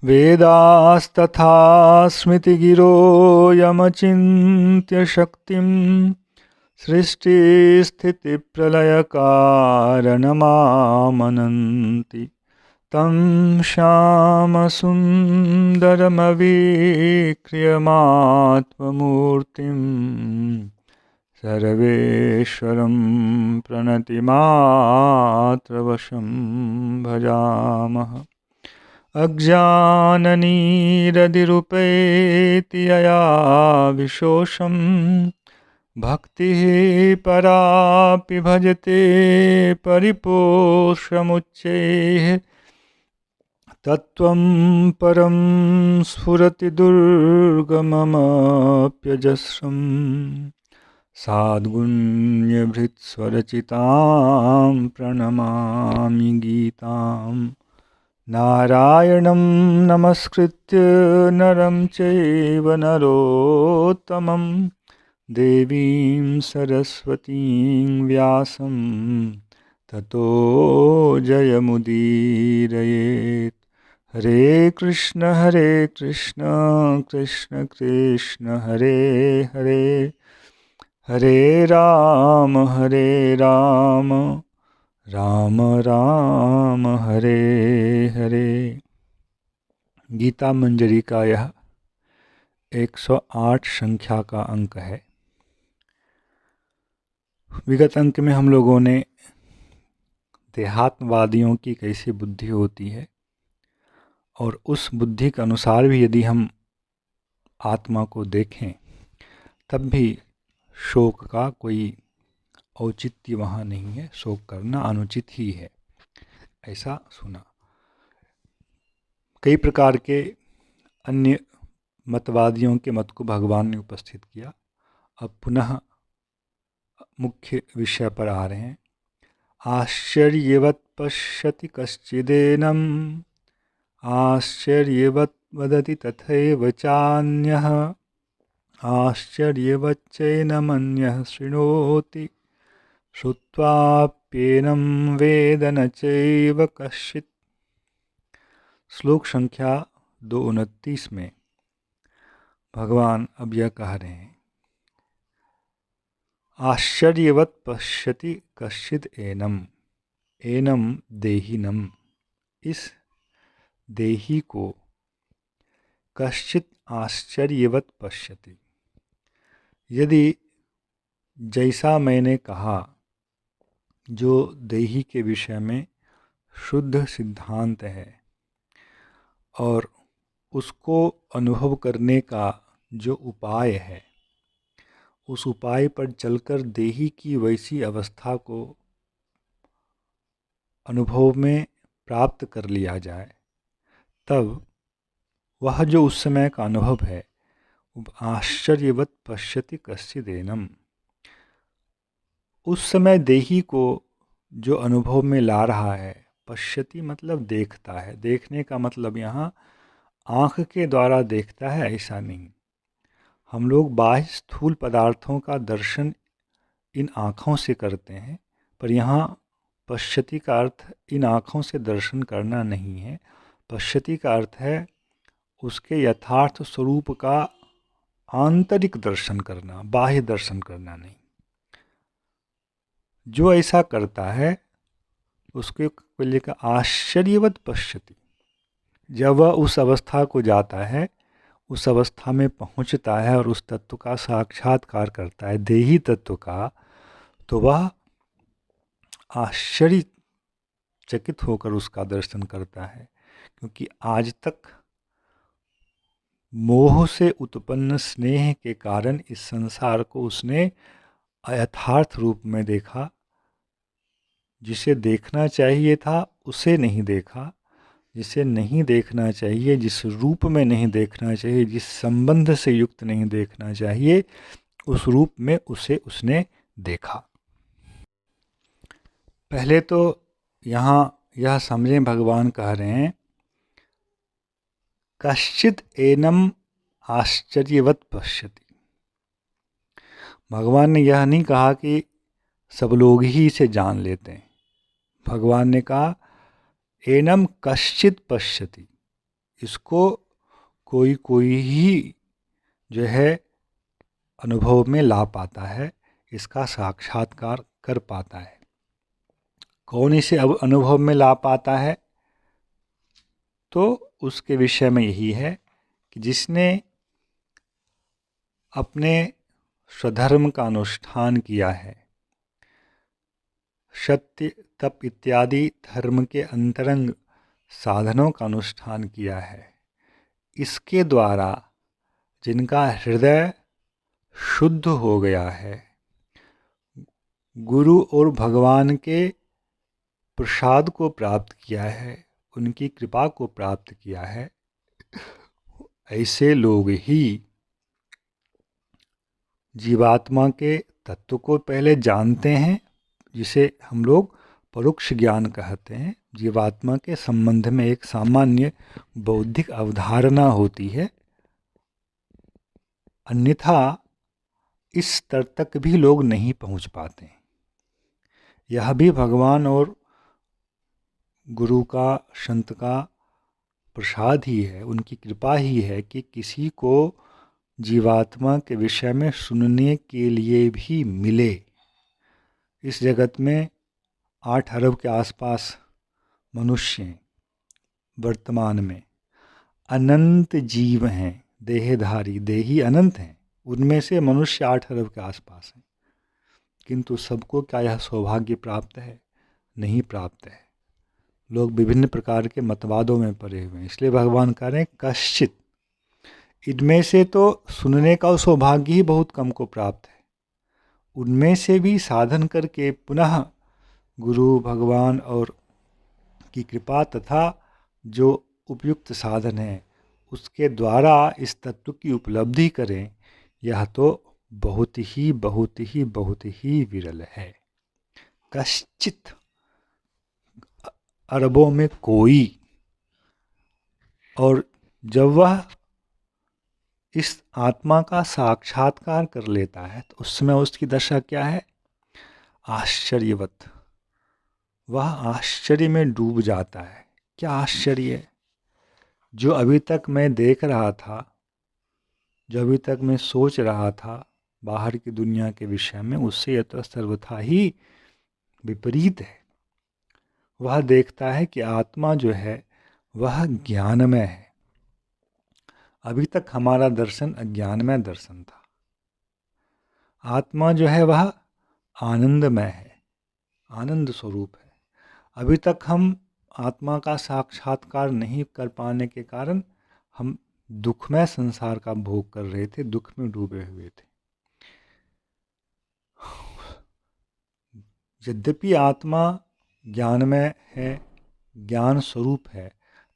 वेदास्तथा स्मृतिगिरो यमचिन्त्य शक्तिं सृष्टिस्थितिप्रलयकारणमामनन्ति तं श्यामसुन्दरमवीक्रियमात्ममूर्तिं सर्वेश्वरं प्रणतिमात्रवशं भजामः। अज्ञाननिरतिरुपैति यया विशोषं भक्तिः परापि भजते परिपोषमुच्चैः तत्त्वं परं स्फुरति दुर्गममप्यजस्रं साद्गुण्यभृत्स्वरचितां प्रणमामि गीताम्। नारायणं नमस्कृत्य नरं चैव नरोत्तमं देवीं सरस्वतीं व्यासं ततो जयमुदीरयेत्। हरे कृष्ण कृष्ण कृष्ण हरे हरे, हरे राम राम राम हरे हरे। गीता मंजरी का यह 108 संख्या का अंक है। विगत अंक में हम लोगों ने देहात्मवादियों की कैसी बुद्धि होती है और उस बुद्धि के अनुसार भी यदि हम आत्मा को देखें तब भी शोक का कोई औचित्य वहाँ नहीं है, शोक करना अनुचित ही है, ऐसा सुना। कई प्रकार के अन्य मतवादियों के मत को भगवान ने उपस्थित किया। अब पुनः मुख्य विषय पर आ रहे हैं। आश्चर्यवत् पश्यति कश्चिदेनम् आश्चर्यवत् वदति तथैव चान्यः आश्चर्यवच्चैनमन्यः शृणोति श्रुत्वाप्येनं वेद न चैव कश्चित्। श्लोक संख्या 229 में भगवान अब यह कह रहे हैं, आश्चर्यवत् पश्यति कश्चित् एनम देहिनम, इस देही को कश्चित् आश्चर्यवत् पश्यति। यदि जैसा मैंने कहा जो देही के विषय में शुद्ध सिद्धांत है और उसको अनुभव करने का जो उपाय है, उस उपाय पर चलकर देही की वैसी अवस्था को अनुभव में प्राप्त कर लिया जाए, तब वह जो उस समय का अनुभव है, आश्चर्यवत् पश्यति कश्चिदेनम, उस समय देही को जो अनुभव में ला रहा है, पश्यति मतलब देखता है। देखने का मतलब यहाँ आँख के द्वारा देखता है ऐसा नहीं। हम लोग बाह्य स्थूल पदार्थों का दर्शन इन आँखों से करते हैं, पर यहाँ पश्यति का अर्थ इन आँखों से दर्शन करना नहीं है। पश्यति का अर्थ है उसके यथार्थ स्वरूप का आंतरिक दर्शन करना, बाह्य दर्शन करना नहीं। जो ऐसा करता है उसके लेकर आश्चर्यवत् पश्यति। जब वह उस अवस्था को जाता है, उस अवस्था में पहुंचता है और उस तत्व का साक्षात्कार करता है, देही तत्व का, तो वह आश्चर्यचकित होकर उसका दर्शन करता है। क्योंकि आज तक मोह से उत्पन्न स्नेह के कारण इस संसार को उसने यथार्थ रूप में देखा। जिसे देखना चाहिए था उसे नहीं देखा, जिसे नहीं देखना चाहिए, जिस रूप में नहीं देखना चाहिए, जिस संबंध से युक्त नहीं देखना चाहिए, उस रूप में उसे उसने देखा। पहले तो यहाँ यह समझें, भगवान कह रहे हैं कश्चित् एनम आश्चर्यवत् पश्यति। भगवान ने यह नहीं कहा कि सब लोग ही इसे जान लेते हैं। भगवान ने कहा एनम कश्चित् पश्यति, इसको कोई कोई ही जो है अनुभव में ला पाता है, इसका साक्षात्कार कर पाता है। कौन इसे अब अनुभव में ला पाता है? तो उसके विषय में यही है कि जिसने अपने स्वधर्म का अनुष्ठान किया है, सत्य तप इत्यादि धर्म के अंतरंग साधनों का अनुष्ठान किया है, इसके द्वारा जिनका हृदय शुद्ध हो गया है, गुरु और भगवान के प्रसाद को प्राप्त किया है, उनकी कृपा को प्राप्त किया है, ऐसे लोग ही जीवात्मा के तत्व को पहले जानते हैं, जिसे हम लोग परोक्ष ज्ञान कहते हैं। जीवात्मा के संबंध में एक सामान्य बौद्धिक अवधारणा होती है, अन्यथा इस स्तर तक भी लोग नहीं पहुंच पाते। यह भी भगवान और गुरु का, संत का प्रसाद ही है, उनकी कृपा ही है कि किसी को जीवात्मा के विषय में सुनने के लिए भी मिले। इस जगत में 8 अरब के आसपास मनुष्य हैं, वर्तमान में अनंत जीव हैं, देहधारी, देही अनंत हैं, उनमें से मनुष्य 8 अरब के आसपास हैं। किंतु सबको क्या यह सौभाग्य प्राप्त है? नहीं प्राप्त है। लोग विभिन्न प्रकार के मतवादों में पड़े हुए हैं। इसलिए भगवान कह रहे हैं कश्चित, इनमें से तो सुनने का सौभाग्य ही बहुत कम को प्राप्त है। उनमें से भी साधन करके पुनः गुरु भगवान और की कृपा तथा जो उपयुक्त साधन है उसके द्वारा इस तत्व की उपलब्धि करें, यह तो बहुत ही बहुत ही बहुत ही विरल है। कश्चित, अरबों में कोई। और जब वह इस आत्मा का साक्षात्कार कर लेता है तो उस समय उसकी दशा क्या है? आश्चर्यवत। वह आश्चर्य में डूब जाता है। क्या आश्चर्य है? जो अभी तक मैं देख रहा था, जो अभी तक मैं सोच रहा था बाहर की दुनिया के विषय में, उससे यह तो सर्वथा ही विपरीत है। वह देखता है कि आत्मा जो है वह ज्ञानमय है। अभी तक हमारा दर्शन अज्ञानमय दर्शन था। आत्मा जो है वह आनंदमय है, आनंद स्वरूप है। अभी तक हम आत्मा का साक्षात्कार नहीं कर पाने के कारण हम दुखमय संसार का भोग कर रहे थे, दुख में डूबे हुए थे। यद्यपि आत्मा ज्ञानमय है, ज्ञान स्वरूप है,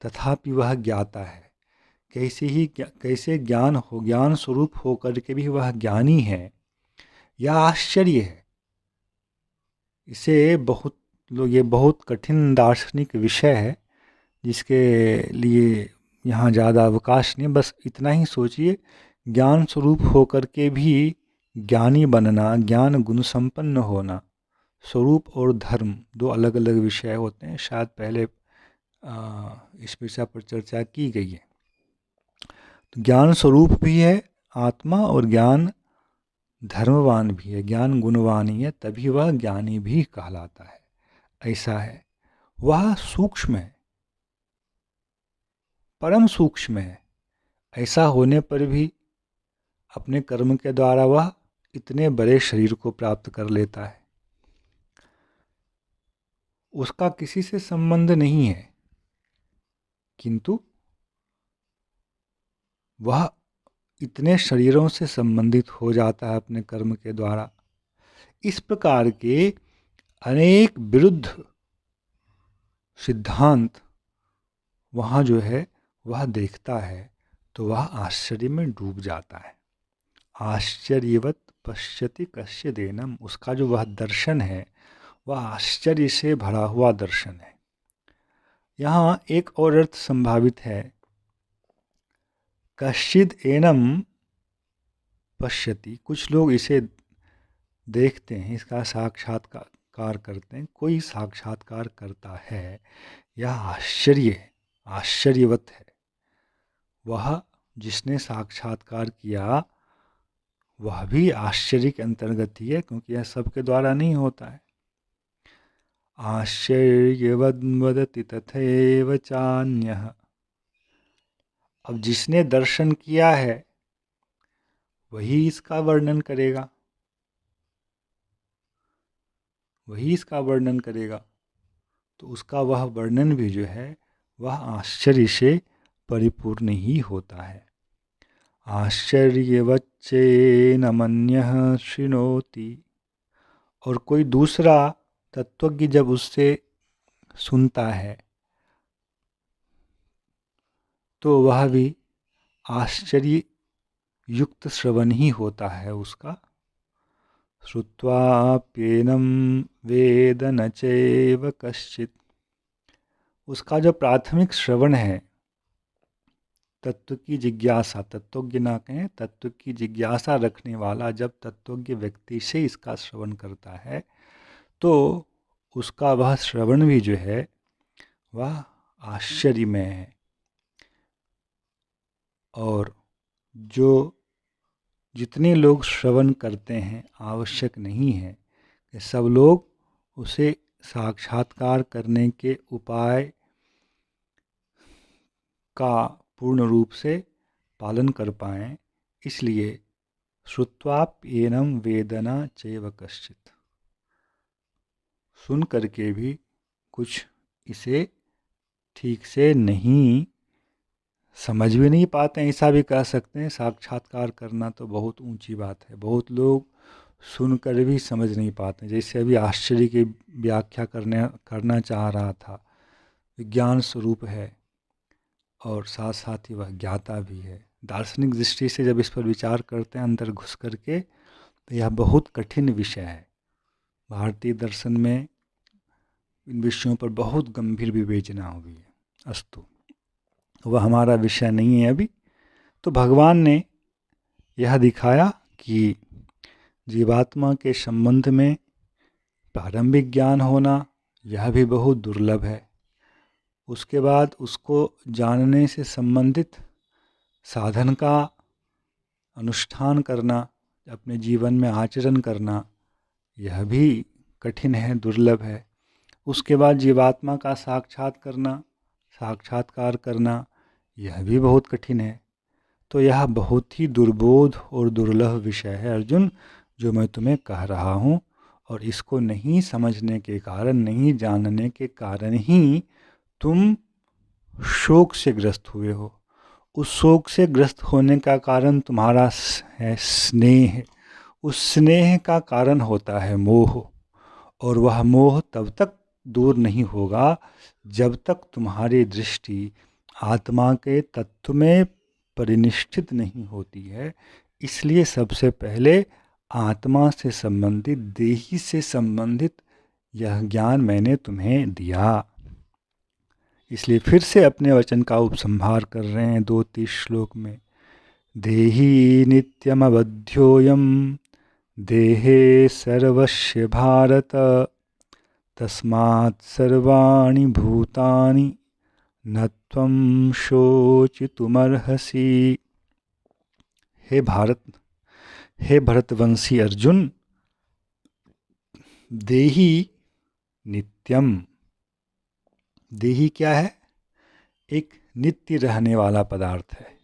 तथापि वह ज्ञाता है। कैसे ज्ञान स्वरूप होकर के भी वह ज्ञानी है, यह आश्चर्य है। इसे बहुत लोग, ये बहुत कठिन दार्शनिक विषय है जिसके लिए यहाँ ज़्यादा अवकाश नहीं। बस इतना ही सोचिए, ज्ञान स्वरूप होकर के भी ज्ञानी बनना, ज्ञान गुण संपन्न होना, स्वरूप और धर्म दो अलग अलग विषय होते हैं। शायद पहले इस विषय पर चर्चा की गई है। तो ज्ञान स्वरूप भी है आत्मा और ज्ञान धर्मवान भी है, ज्ञान गुणवान ही है, तभी वह ज्ञानी भी कहलाता है। ऐसा है। वह सूक्ष्म है, परम सूक्ष्म है। ऐसा होने पर भी अपने कर्म के द्वारा वह इतने बड़े शरीर को प्राप्त कर लेता है। उसका किसी से संबंध नहीं है, किंतु वह इतने शरीरों से संबंधित हो जाता है अपने कर्म के द्वारा। इस प्रकार के अनेक विरुद्ध सिद्धांत वहाँ जो है वह देखता है तो वह आश्चर्य में डूब जाता है। आश्चर्यवत पश्यति कश्चिदेनम, उसका जो वह दर्शन है वह आश्चर्य से भरा हुआ दर्शन है। यहाँ एक और अर्थ संभावित है, कश्चिद एनम पश्यति। कुछ लोग इसे देखते हैं, इसका साक्षात्कार करते हैं। कोई साक्षात्कार करता है, यह आश्चर्य है, आश्चर्यवत है। वह जिसने साक्षात्कार किया वह भी आश्चर्य के अंतर्गत ही है, क्योंकि यह सबके द्वारा नहीं होता है। आश्चर्यवद् वदति तथैव चान्यः। अब जिसने दर्शन किया है वही इसका वर्णन करेगा, वही इसका वर्णन करेगा। तो उसका वह वर्णन भी जो है वह आश्चर्य से परिपूर्ण ही होता है। आश्चर्यवच्चेनमन्यः शृणोति। और कोई दूसरा तत्वज्ञ जब उससे सुनता है तो वह भी आश्चर्य युक्त श्रवण ही होता है उसका। श्रुत्वाप्येनं वेद न चैव कश्चित्। उसका जो प्राथमिक श्रवण है, तत्व की जिज्ञासा, तत्वज्ञ ना कहें, तत्व की जिज्ञासा रखने वाला जब तत्वज्ञ व्यक्ति से इसका श्रवण करता है तो उसका वह श्रवण भी जो है वह आश्चर्यमय है। और जो जितने लोग श्रवण करते हैं आवश्यक नहीं है कि सब लोग उसे साक्षात्कार करने के उपाय का पूर्ण रूप से पालन कर पाएं। इसलिए श्रुत्वाप्येनं वेद न चैव कश्चित्, सुन करके भी कुछ इसे ठीक से नहीं समझ भी नहीं पाते हैं, ऐसा भी कह सकते हैं। साक्षात्कार करना तो बहुत ऊंची बात है, बहुत लोग सुनकर भी समझ नहीं पाते। जैसे अभी आश्चर्य की व्याख्या करना चाह रहा था, विज्ञान स्वरूप है और साथ साथ ही वह ज्ञाता भी है। दार्शनिक दृष्टि से जब इस पर विचार करते हैं अंदर घुस करके, तो यह बहुत कठिन विषय है। भारतीय दर्शन में इन विषयों पर बहुत गंभीर विवेचना हुई है। अस्तु, वह हमारा विषय नहीं है अभी। तो भगवान ने यह दिखाया कि जीवात्मा के संबंध में प्रारंभिक ज्ञान होना यह भी बहुत दुर्लभ है। उसके बाद उसको जानने से संबंधित साधन का अनुष्ठान करना, अपने जीवन में आचरण करना, यह भी कठिन है, दुर्लभ है। उसके बाद जीवात्मा का साक्षात्कार करना यह भी बहुत कठिन है। तो यह बहुत ही दुर्बोध और दुर्लभ विषय है अर्जुन, जो मैं तुम्हें कह रहा हूँ। और इसको नहीं समझने के कारण, नहीं जानने के कारण ही तुम शोक से ग्रस्त हुए हो। उस शोक से ग्रस्त होने का कारण तुम्हारा है स्नेह। उस स्नेह का कारण होता है मोह। और वह मोह तब तक दूर नहीं होगा जब तक तुम्हारी दृष्टि आत्मा के तत्व में परिनिष्ठित नहीं होती है। इसलिए सबसे पहले आत्मा से संबंधित, देही से संबंधित यह ज्ञान मैंने तुम्हें दिया। इसलिए फिर से अपने वचन का उपसंहार कर रहे हैं 2-3 श्लोक में। देही नित्यमवध्योऽयं देहे सर्वस्य भारत तस्मात् सर्वाणि भूतानि न त्वं शोचितुमर्हसि। हे भरतवंशी अर्जुन, देही नित्यम। देही क्या है? एक नित्य रहने वाला पदार्थ है।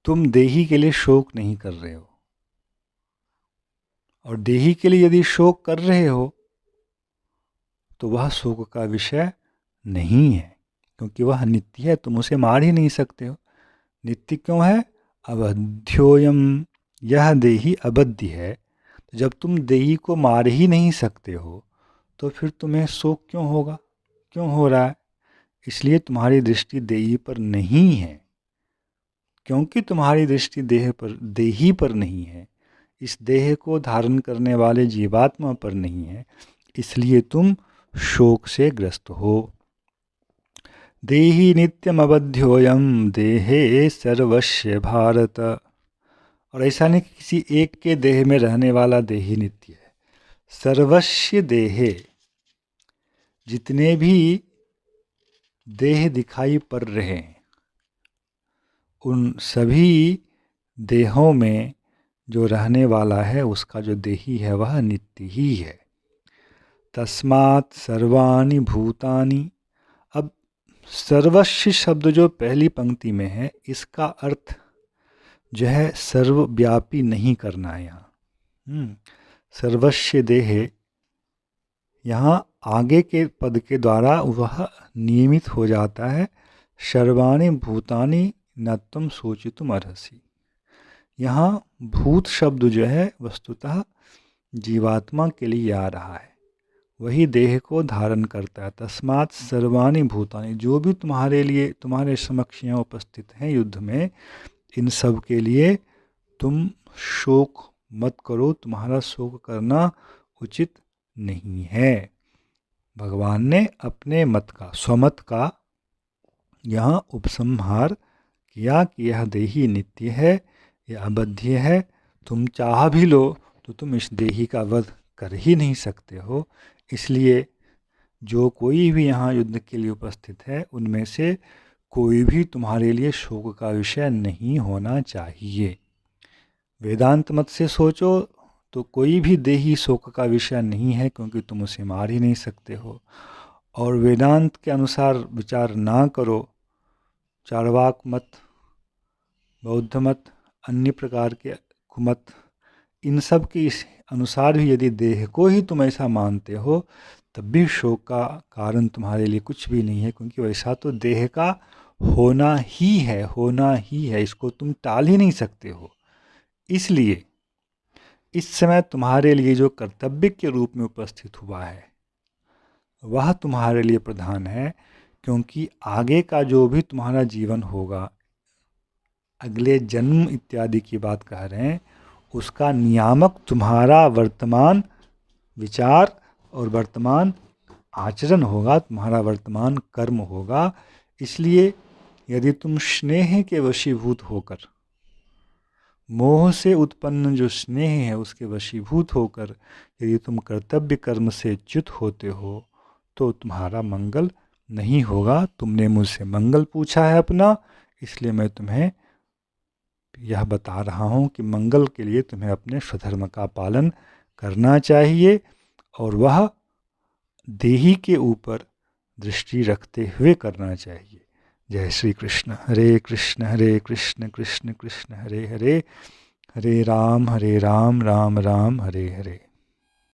तुम देही के लिए शोक नहीं कर रहे हो। और देही के लिए यदि शोक कर रहे हो तो वह शोक का विषय नहीं है, क्योंकि वह नित्य है, तुम उसे मार ही नहीं सकते हो। नित्य क्यों है? अवध्योयम, यह देही अबद्ध है। तो जब तुम देही को मार ही नहीं सकते हो तो फिर तुम्हें शोक क्यों होगा, क्यों हो रहा है? इसलिए तुम्हारी दृष्टि देही पर नहीं है। क्योंकि तुम्हारी दृष्टि देही पर नहीं है, इस देह को धारण करने वाले जीवात्मा पर नहीं है, इसलिए तुम शोक से ग्रस्त हो। देही नित्यम अवध्योयम देहे सर्वस्य भारत। और ऐसा नहीं कि किसी एक के देह में रहने वाला देही नित्य है। सर्वस्य देहे, जितने भी देह दिखाई पड़ रहे हैं, उन सभी देहों में जो रहने वाला है, उसका जो देही है वह नित्य ही है। तस्मात् सर्वाणि भूतानि। अब सर्वस्य शब्द जो पहली पंक्ति में है, इसका अर्थ जो है सर्वव्यापी नहीं करना है यहाँ। सर्वस्य देहे, यहाँ आगे के पद के द्वारा वह नियमित हो जाता है। सर्वाणि भूतानि न त्वं शोचितुम् अर्हसि। यहाँ भूत शब्द जो है वस्तुतः जीवात्मा के लिए आ रहा है, वही देह को धारण करता है। तस्मात् सर्वाणि भूतानि, जो भी तुम्हारे लिए, तुम्हारे समक्ष यहाँ उपस्थित हैं युद्ध में, इन सब के लिए तुम शोक मत करो, तुम्हारा शोक करना उचित नहीं है। भगवान ने अपने मत का, स्वमत का यहाँ उपसंहार किया कि यह देही नित्य है, यह अबध्य है। तुम चाह भी लो तो तुम इस देही का वध कर ही नहीं सकते हो। इसलिए जो कोई भी यहाँ युद्ध के लिए उपस्थित है, उनमें से कोई भी तुम्हारे लिए शोक का विषय नहीं होना चाहिए। वेदांत मत से सोचो तो कोई भी देही शोक का विषय नहीं है, क्योंकि तुम उसे मार ही नहीं सकते हो। और वेदांत के अनुसार विचार ना करो, चार्वाक मत, बौद्ध मत, अन्य प्रकार के मत, इन सब के इस अनुसार भी यदि देह को ही तुम ऐसा मानते हो, तब भी शोक का कारण तुम्हारे लिए कुछ भी नहीं है, क्योंकि वैसा तो देह का होना ही है, होना ही है, इसको तुम टाल ही नहीं सकते हो। इसलिए इस समय तुम्हारे लिए जो कर्तव्य के रूप में उपस्थित हुआ है, वह तुम्हारे लिए प्रधान है, क्योंकि आगे का जो भी तुम्हारा जीवन होगा, अगले जन्म इत्यादि की बात कह रहे हैं, उसका नियामक तुम्हारा वर्तमान विचार और वर्तमान आचरण होगा, तुम्हारा वर्तमान कर्म होगा। इसलिए यदि तुम स्नेह के वशीभूत होकर, मोह से उत्पन्न जो स्नेह है उसके वशीभूत होकर यदि तुम कर्तव्य कर्म से च्युत होते हो, तो तुम्हारा मंगल नहीं होगा। तुमने मुझसे मंगल पूछा है अपना, इसलिए मैं तुम्हें यह बता रहा हूँ कि मंगल के लिए तुम्हें अपने स्वधर्म का पालन करना चाहिए, और वह देही के ऊपर दृष्टि रखते हुए करना चाहिए। जय श्री कृष्ण। हरे कृष्ण कृष्ण कृष्ण हरे हरे, हरे राम राम राम हरे हरे।